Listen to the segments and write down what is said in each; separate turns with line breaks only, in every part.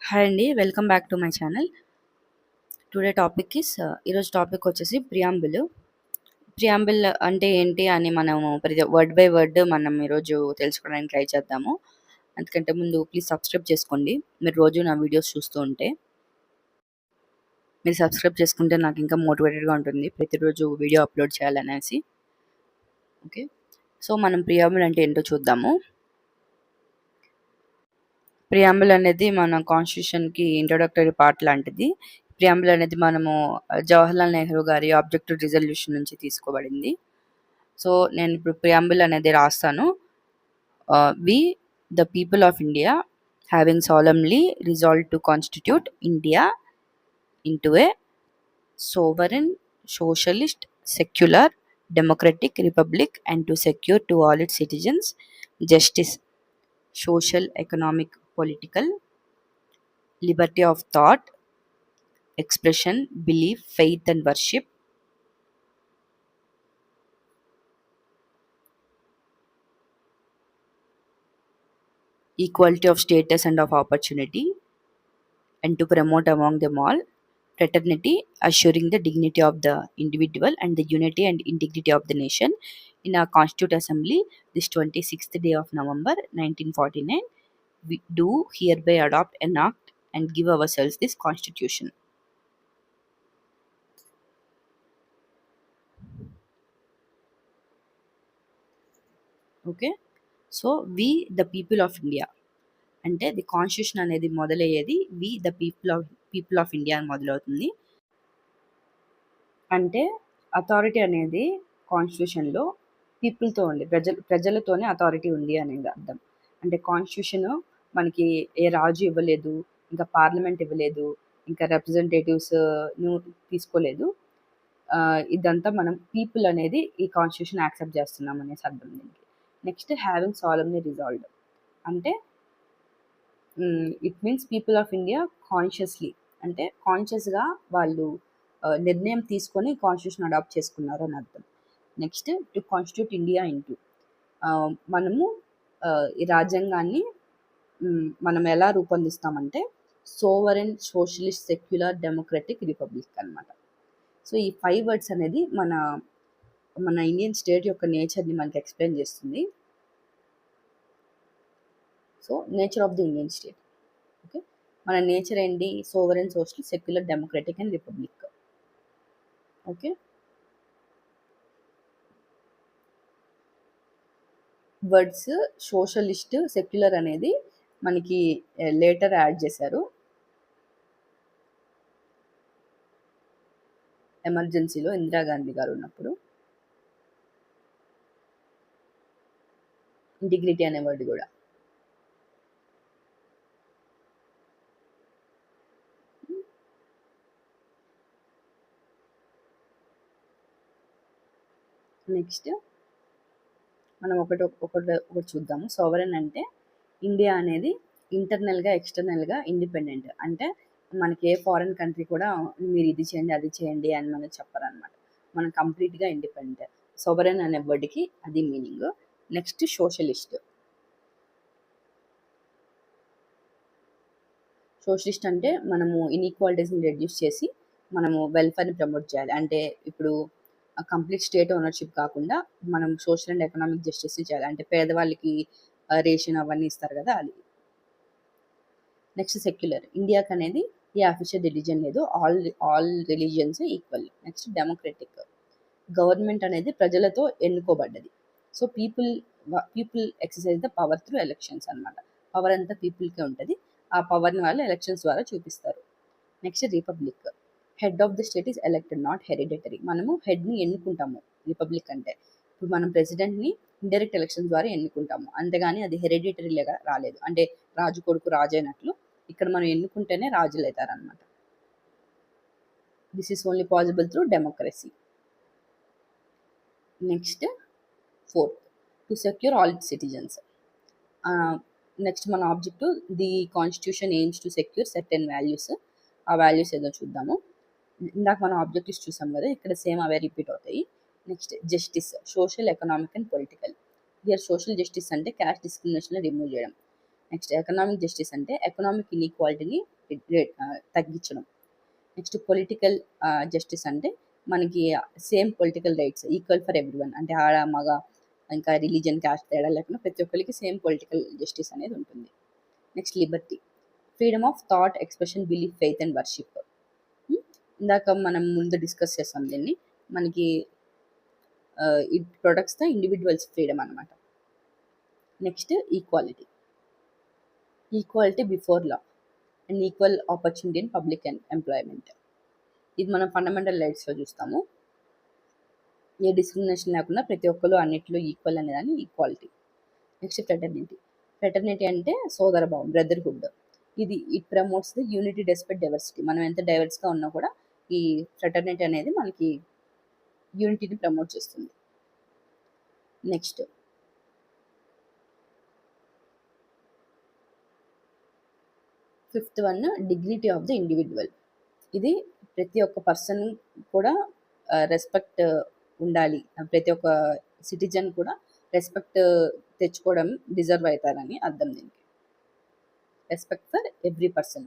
Hi అండి. Welcome back to my channel. Today topic is ఈరోజు topic వచ్చేసి preamble. Preamble అంటే ఏంటి అని మనము వర్డ్ బై వర్డ్ మనం ఈరోజు తెలుసుకోవడానికి ట్రై చేద్దాము. అందుకంటే ముందు ప్లీజ్ సబ్స్క్రైబ్ చేసుకోండి. మీరు రోజు నా వీడియోస్ చూస్తూ ఉంటే. మీరు సబ్స్క్రైబ్ చేసుకుంటే నాకు ఇంకా మోటివేటెడ్గా ఉంటుంది ప్రతిరోజు వీడియో అప్లోడ్ చేయాలనేసి. ఓకే, సో మనం ప్రియాంబుల్ అంటే ఏంటో చూద్దాము. ప్రియాంబుల్ అనేది మన కాన్స్టిట్యూషన్కి ఇంట్రొడక్టరీ పార్ట్ లాంటిది. ప్రియాంబుల్ అనేది మనము జవహర్లాల్ నెహ్రూ గారి ఆబ్జెక్టివ్ రిజల్యూషన్ నుంచి తీసుకోబడింది. సో నేను ఇప్పుడు ప్రియాంబుల్ అనేది రాస్తాను. We the people of India having solemnly resolve to constitute India into a sovereign, socialist, secular, democratic republic and to secure to all its citizens justice, social, economic, political, liberty of thought, expression, belief, faith and worship, equality of status and of opportunity, and to promote among them all fraternity, assuring the dignity of the individual and the unity and integrity of the nation. In our Constituent Assembly, this 26th day of November 1949, we do hereby adopt, enact, and give ourselves this Constitution. Okay, so we the people of India అంటే the Constitution అనేది మొదలయ్యేది we the people of India అని మొదలవుతుంది. అంటే authority అనేది కాన్స్టిట్యూషన్లో పీపుల్తో ఉంది, ప్రజలతోనే authority ఉంది అనేది అర్థం. అంటే కాన్స్టిట్యూషన్ మనకి ఏ రాజు ఇవ్వలేదు, ఇంకా పార్లమెంట్ ఇవ్వలేదు, ఇంకా రిప్రజెంటేటివ్స్ను తీసుకోలేదు. ఇదంతా మనం పీపుల్ అనేది ఈ కాన్స్టిట్యూషన్ యాక్సెప్ట్ చేస్తున్నాం అనేసి అర్థం దీనికి. నెక్స్ట్ హ్యావింగ్ సాలమ్లీ రిజాల్వ్డ్ అంటే it means people of India consciously అంటే కాన్షియస్గా వాళ్ళు నిర్ణయం తీసుకొని కాన్స్టిట్యూషన్ అడాప్ట్ చేసుకున్నారు అని అర్థం. Next to constitute India into మనము ఈ రాజ్యాంగాన్ని మనం ఎలా రూపొందిస్తామంటే sovereign, socialist, secular, democratic, republic అనమాట. సో ఈ 5 వర్డ్స్ అనేది మన ఇండియన్ స్టేట్ యొక్క నేచర్ని మనకి ఎక్స్ప్లెయిన్ చేస్తుంది. So nature of the Indian state. Okay, మన నేచర్ ఏంటి? Sovereign, social, secular, democratic and republic. Okay, words socialist, secular అనేది మనకి లేటర్ యాడ్ చేశారు ఎమర్జెన్సీలో ఇందిరాగాంధీ గారు ఉన్నప్పుడు. ఇంటిగ్రిటీ అనే వర్డ్ కూడా. నెక్స్ట్ మనం ఒకటి చూద్దాము. సోవరెన్ అంటే ఇండియా అనేది ఇంటర్నల్గా, ఎక్స్టర్నల్గా ఇండిపెండెంట్. అంటే మనకి ఏ ఫారిన్ కంట్రీ కూడా మీరు ఇది చేయండి, అది చేయండి అని మనకు చెప్పరనమాట. మనం కంప్లీట్గా ఇండిపెండెంట్. సోవరెన్ అనే వర్డ్కి అది మీనింగ్. Next socialist. సోషలిస్ట్ అంటే మనము ఇన్ఈక్వాలిటీస్ని రెడ్యూస్ చేసి మనము వెల్ఫేర్ని ప్రమోట్ చేయాలి. అంటే ఇప్పుడు కంప్లీట్ స్టేట్ ఓనర్షిప్ కాకుండా మనం సోషల్ అండ్ ఎకనామిక్ జస్టిస్ని చేయాలి. అంటే పేదవాళ్ళకి రేషన్ అవన్నీ ఇస్తారు కదా, అది. Next secular. ఇండియాకి అనేది ఏ అఫీషియల్ రిలీజన్ లేదు, all religions equal. Next democratic. Government అనేది ప్రజలతో ఎన్నుకోబడ్డది. So people exercise the power through elections అనమాట. పవర్ అంతా పీపుల్కే ఉంటుంది. ఆ పవర్ని వాళ్ళు ఎలక్షన్స్ ద్వారా చూపిస్తారు. Next republic. Head of the state is elected, not hereditary. మనము హెడ్ని ఎన్నుకుంటాము. రిపబ్లిక్ అంటే ఇప్పుడు మనం ప్రెసిడెంట్ని ఇండైరెక్ట్ ఎలక్షన్ ద్వారా ఎన్నుకుంటాము, అంతేగాని అది హెరిడిటరీగా రాలేదు. అంటే రాజు కొడుకు రాజు అయినట్లు ఇక్కడ మనం ఎన్నుకుంటేనే రాజులు అవుతారనమాట. This is only possible through democracy. Next fourth, to secure all its citizens. Next మన objective, the Constitution aims to secure certain values. ఆ వాల్యూస్ ఏదో చూద్దాము. ఇందాక మనం ఆబ్జెక్టివ్స్ చూసాం కదా, ఇక్కడ సేమ్ అవే రిపీట్ అవుతాయి. Next justice, social, economic and political. Here social justice అంటే క్యాస్ట్ డిస్క్రిమినేషన్ రిమూవ్ చేయడం. నెక్స్ట్ ఎకనామిక్ జస్టిస్ అంటే ఎకనామిక్ ఇన్ఈక్వాలిటీని తగ్గించడం. నెక్స్ట్ పొలిటికల్ జస్టిస్ అంటే మనకి same political rights equal for everyone, అంటే ఆడ మగ ఇంకా రిలీజియన్ క్యాస్ట్ తేడా లేకుండా ప్రతి ఒక్కరికి సేమ్ పొలిటికల్ జస్టిస్ అనేది ఉంటుంది. Next liberty, freedom of thought, expression, belief, faith and worship. ఇందాక మనం ముందు డిస్కస్ చేస్తాం దీన్ని. మనకి it protects the individual's freedom అనమాట. Next equality, equality before law and equal opportunity in public employment. ఇది మనం ఫండమెంటల్ రైట్స్లో చూస్తాము. ఏ డిస్క్రిమినేషన్ లేకుండా ప్రతి ఒక్కరు అన్నిట్లో ఈక్వల్ అనేదాన్ని ఈక్వాలిటీ. నెక్స్ట్ ఫ్రెటర్నిటీ, ఫ్రెటర్నిటీ అంటే సోదరభావం, brotherhood. It promotes the unity despite diversity. మనం ఎంత డైవర్స్గా ఉన్నా కూడా ఈ ఫ్రెటర్నిటీ అనేది మనకి యూనిటీని ప్రమోట్ చేస్తుంది. Next fifth one, dignity of the individual. ఇది ప్రతి ఒక్క పర్సన్ కూడా రెస్పెక్ట్ ఉండాలి, ప్రతి ఒక్క సిటిజన్ కూడా రెస్పెక్ట్ తెచ్చుకోవడం డిజర్వ్ అవుతారని అర్థం దీనికి. Respect for every person,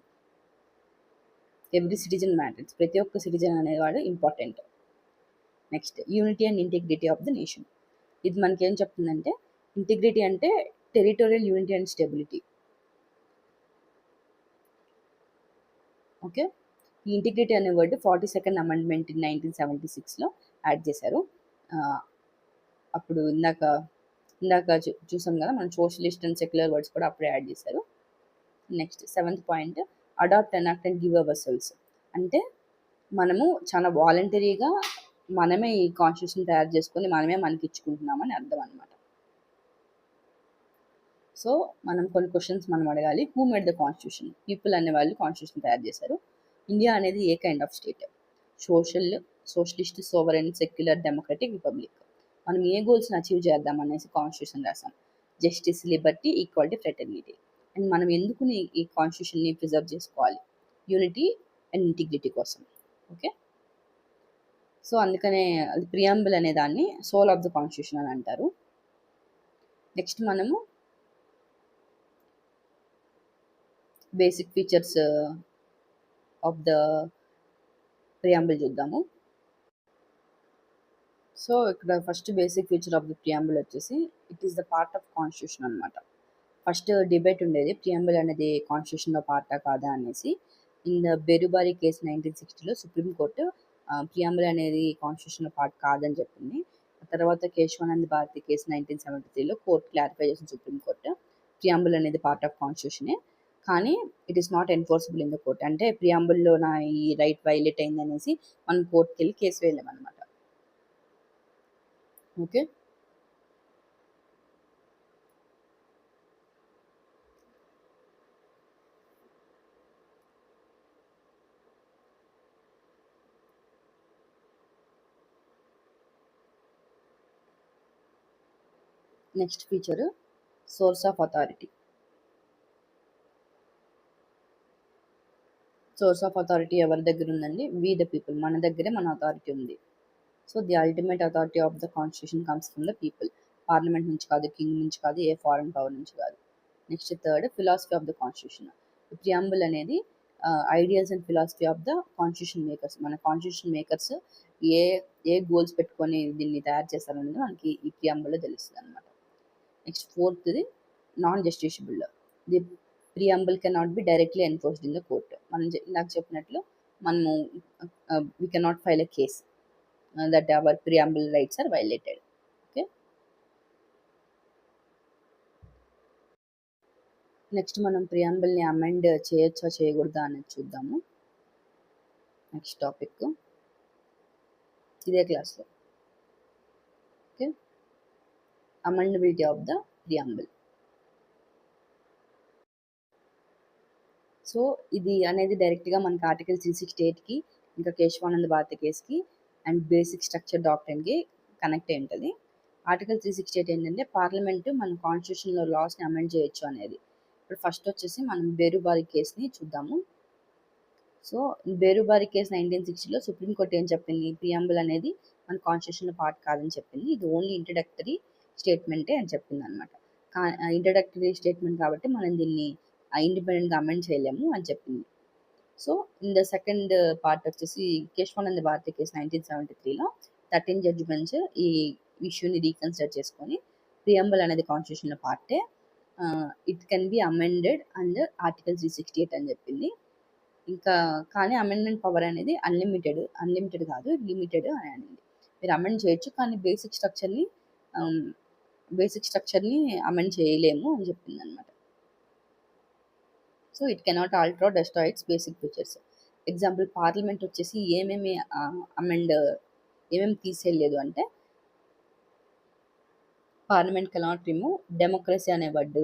every citizen matters, ప్రతి ఒక్క సిటిజన్ అనేవాడు important. Next unity and integrity of the nation. ఇది మనకి ఏం చెప్తుందంటే ఇంటిగ్రిటీ అంటే territorial unity and stability. Okay, ఈ ఇంటిగ్రిటీ అనే వర్డ్ 42nd అమెండ్మెంట్ 1976లో యాడ్ చేశారు. అప్పుడు ఇందాక చూసాం కదా మనం, సోషలిస్ట్ అండ్ సెక్యులర్ వర్డ్స్ కూడా అప్పుడే యాడ్ చేశారు. Next 7th point, adopt, enact and give ourselves. అంటే మనము చాలా వాలంటరీగా మనమే ఈ కాన్స్టిట్యూషన్ తయారు చేసుకొని మనమే మనకి ఇచ్చుకుంటున్నామని అర్థం అనమాట. సో మనం కొన్ని క్వశ్చన్స్ మనం అడగాలి. Who made the constitution? People అనే వాళ్ళు కాన్స్టిట్యూషన్ తయారు చేశారు. ఇండియా అనేది ఏ kind of state? Socialist, sovereign, secular, democratic, republic. మనం ఏ గోల్స్ని అచీవ్ చేద్దాం అనేసి కాన్స్టిట్యూషన్ రాసాం. Justice, liberty, equality, fraternity. And మనం ఎందుకు ఈ కాన్స్టిట్యూషన్ని ప్రిజర్వ్ చేసుకోవాలి? యూనిటీ అండ్ ఇంటిగ్రిటీ కోసం. ఓకే, సో అందుకనే అది ప్రియాంబుల్ అనే దాన్ని సోల్ ఆఫ్ ద కాన్స్టిట్యూషన్ అని అంటారు. నెక్స్ట్ మనము basic features of the preamble చూద్దాము. సో ఇక్కడ first basic feature of the preamble వచ్చేసి it is the part of constitution అనమాట. ఫస్ట్ డిబేట్ ఉండేది ప్రియాంబుల్ అనేది కాన్స్టిట్యూషన్లో పార్టా కాదా అనేసి. ఇన్ ద బెరుబారి కేసు 1960లో సుప్రీంకోర్టు ప్రియాంబుల్ అనేది కాన్స్టిట్యూషన్లో పార్ట్ కాదని చెప్పింది. తర్వాత కేశవానంద్ భారతి కేసు 1973లో కోర్టు క్లారిఫై చేసిన సుప్రీంకోర్టు ప్రియాంబుల్ అనేది పార్ట్ ఆఫ్ కాన్స్టిట్యూషనే, కానీ it is not enforceable in the court. అంటే ప్రియాంబుల్లో నా ఈ రైట్ వైలేట్ అయింది అనేసి మనం కోర్టుకి వెళ్ళి కేసు వేయలేమన్నమాట. Okay, next feature source of authority. Source of authority ఎవరి దగ్గర ఉందండి? వి ద పీపుల్, మన దగ్గరే మన అథారిటీ ఉంది. So the ultimate authority of the constitution comes from the people. Parliament నుంచి కాదు, కింగ్ నుంచి కాదు, ఏ ఫారెన్ పవర్ నుంచి కాదు. Next third, philosophy of the constitution. Preamble అనేది ideals and philosophy of the constitution makers. మన కాన్స్టిట్యూషన్ మేకర్స్ ఏ ఏ గోల్స్ పెట్టుకొని దీన్ని తయారు చేస్తారనేది మనకి ఈ ప్రియాంబుల్లో తెలుస్తుంది అనమాట. నెక్స్ట్ ఫోర్త్ది non justiciable. The preamble cannot be directly enforced in the court. మనం ఇందాక చెప్పినట్లు మనము we cannot file a case that our preamble rights are violated. Okay, next మనం ప్రియాంబుల్ని అమెండ్ చేయొచ్చా చేయకూడదా అనేది చూద్దాము. నెక్స్ట్ టాపిక్ ఇదే క్లాస్లో. Okay, amendability of the preamble. So ఇది అనేది డైరెక్ట్గా మనకి ఆర్టికల్ 368కి ఇంకా కేశవానంద్ భారతి కేసుకి అండ్ బేసిక్ స్ట్రక్చర్ డాక్ట్రిన్కి కనెక్ట్ అయి ఉంటుంది. ఆర్టికల్ 368 ఏంటంటే పార్లమెంటు మన కాన్స్టిట్యూషన్లో లాస్ని అమెండ్ చేయొచ్చు అనేది. ఇప్పుడు ఫస్ట్ వచ్చేసి మనం బేరుబారి కేసుని చూద్దాము. సో బేరుబారి కేసు 1960లో సుప్రీంకోర్టు ఏం చెప్పింది? ప్రియాంబుల్ అనేది మన కాన్స్టిట్యూషన్లో పార్ట్ కాదని చెప్పింది. ఇది ఓన్లీ ఇంట్రడక్టరీ స్టేట్మెంటే అని చెప్పింది అనమాట. ఇంట్రడక్టరీ స్టేట్మెంట్ కాబట్టి మనం దీన్ని ఇండిపెండెంట్‌గా అమెండ్ చేయలేము అని చెప్పింది. So, in the second part వచ్చేసి కేశవానంద భారతి కేస్ 1973లో 13 జడ్జిమెంట్స్ ఈ ఇష్యూని రీకన్సిడర్ చేసుకొని ప్రియంబుల్ అనేది కాన్స్టిట్యూషన్‌లో పార్టే. It can be amended under article 368 అని చెప్పింది. ఇంకా కానీ అమెండ్మెంట్ పవర్ అనేది అన్లిమిటెడ్ కాదు, లిమిటెడ్ అని అనింది. మీరు అమెండ్ చేయొచ్చు కానీ బేసిక్ స్ట్రక్చర్‌ని అమెండ్ చేయలేము అని చెప్పిందనమాట. So, it cannot alter or destroy its basic features. Example parliament వచ్చేసి ఏమేమి తీసేయలేదు అంటే పార్లమెంట్ కెనాట్ రిమూవ్ డెమోక్రసీ అనే వర్డ్,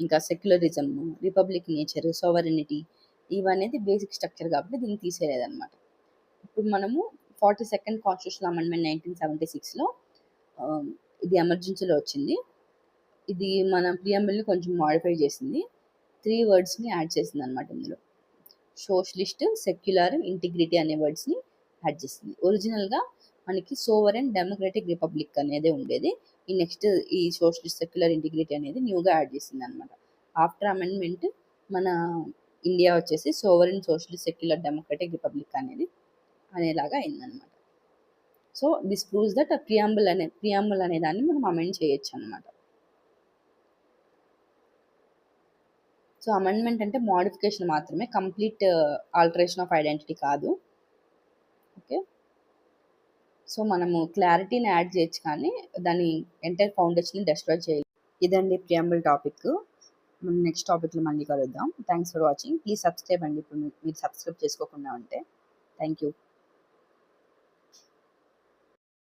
ఇంకా సెక్యులరిజం, రిపబ్లిక్ నేచర్, సావరెనిటీ ఇవనేది బేసిక్ స్ట్రక్చర్ కాబట్టి దీన్ని తీసేయలేదనమాట. ఇప్పుడు మనము 42nd కాన్స్టిట్యూషనల్ అమెండ్మెంట్ 1976లో ఇది ఎమర్జెన్సీలో వచ్చింది. ఇది మన ప్రియంబుల్ని కొంచెం మాడిఫై చేసింది. 3 వర్డ్స్‌ని యాడ్ చేసిందనమాట ఇందులో. సోషలిస్ట్, సెక్యులర్, ఇంటిగ్రిటీ అనే వర్డ్స్‌ని యాడ్ చేసింది. ఒరిజినల్‌గా మనకి సోవరెన్, డెమోక్రటిక్, రిపబ్లిక్ అనేది ఉండేది. ఈ సోషలిస్ట్, సెక్యులర్, ఇంటిగ్రిటీ అనేది న్యూగా యాడ్ చేసిందనమాట. ఆఫ్టర్ అమెండ్మెంట్ మన ఇండియా వచ్చేసి sovereign, socialist, secular, democratic, republic అనేలాగా అయిందనమాట. So, this proves that preamble అనే దాన్ని మనం అమెండ్ చేయొచ్చు అనమాట. సో, అమెండ్మెంట్ అంటే మోడిఫికేషన్ మాత్రమే, కంప్లీట్ ఆల్టరేషన్ ఆఫ్ ఐడెంటిటీ కాదు. ఓకే. సో, మనము క్లారిటీని యాడ్ చేయొచ్చు కానీ దాని ఎంటైర్ ఫౌండేషన్‌ని డెస్ట్రాయ్ చేయలేం. ఇదండి ప్రియంబుల్ టాపిక్. మనం నెక్స్ట్ టాపిక్‌లో మళ్ళీ కలుద్దాం. Thanks for watching. Please subscribe అండి. ఇప్పుడు మీరు సబ్స్క్రైబ్ చేసుకోకుండా ఉంటే. Thank you.